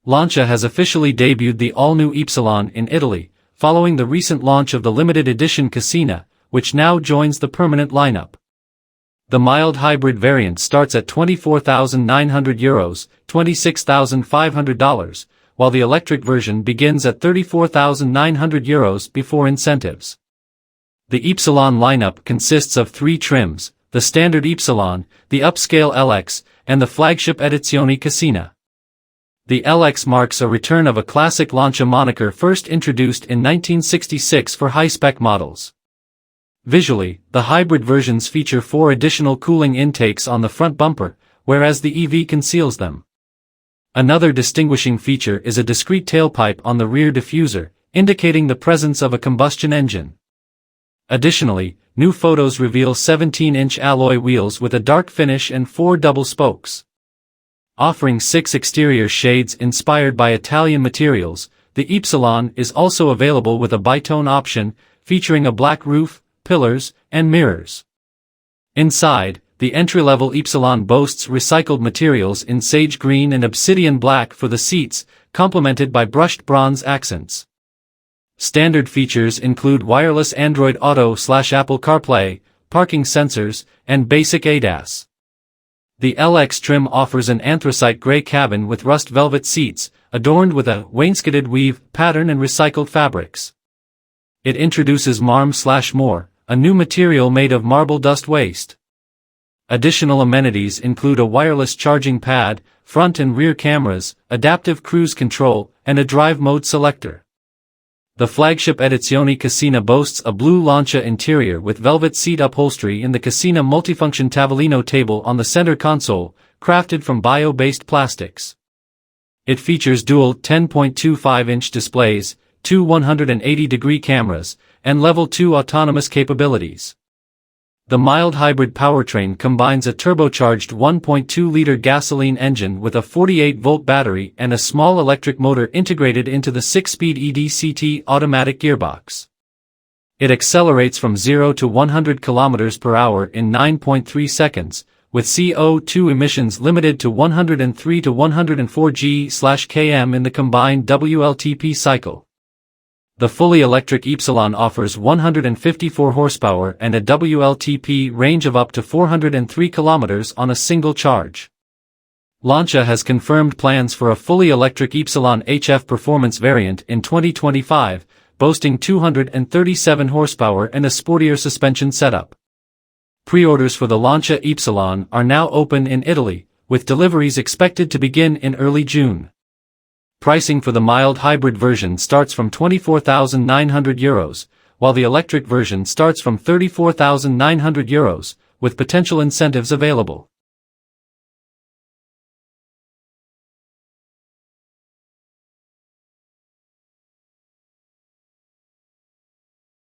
Lancia has officially debuted the all-new Ypsilon in Italy, following the recent launch of the limited edition Casina, which now joins the permanent lineup. The mild hybrid variant starts at €24,900, $26,500, while the electric version begins at €34,900 before incentives. The Ypsilon lineup consists of 3 trims: the standard Ypsilon, the upscale LX, and the flagship Edizione Casina. The LX marks a return of a classic Lancia moniker first introduced in 1966 for high-spec models. Visually, the hybrid versions feature 4 additional cooling intakes on the front bumper, whereas the EV conceals them. Another distinguishing feature is a discrete tailpipe on the rear diffuser, indicating the presence of a combustion engine. Additionally, new photos reveal 17-inch alloy wheels with a dark finish and 4 double spokes. Offering 6 exterior shades inspired by Italian materials, the Ypsilon is also available with a bitone option, featuring a black roof, pillars, and mirrors. Inside, the entry-level Ypsilon boasts recycled materials in sage green and obsidian black for the seats, complemented by brushed bronze accents. Standard features include wireless Android Auto/Apple CarPlay, parking sensors, and basic ADAS. The LX trim offers an anthracite gray cabin with rust velvet seats, adorned with a wainscoted weave pattern and recycled fabrics. It introduces Marm/More, a new material made of marble dust waste. Additional amenities include a wireless charging pad, front and rear cameras, adaptive cruise control, and a drive mode selector. The flagship Edizione Casina boasts a blue Lancia interior with velvet seat upholstery and the Casina multifunction tavolino table on the center console, crafted from bio-based plastics. It features dual 10.25-inch displays, 2 180-degree cameras, and Level 2 autonomous capabilities. The mild hybrid powertrain combines a turbocharged 1.2-liter gasoline engine with a 48-volt battery and a small electric motor integrated into the 6-speed EDCT automatic gearbox. It accelerates from 0 to 100 km per hour in 9.3 seconds, with CO2 emissions limited to 103 to 104 g/km in the combined WLTP cycle. The fully electric Ypsilon offers 154 horsepower and a WLTP range of up to 403 km on a single charge. Lancia has confirmed plans for a fully electric Ypsilon HF performance variant in 2025, boasting 237 horsepower and a sportier suspension setup. Pre-orders for the Lancia Ypsilon are now open in Italy, with deliveries expected to begin in early June. Pricing for the mild hybrid version starts from €24,900, while the electric version starts from €34,900, with potential incentives available.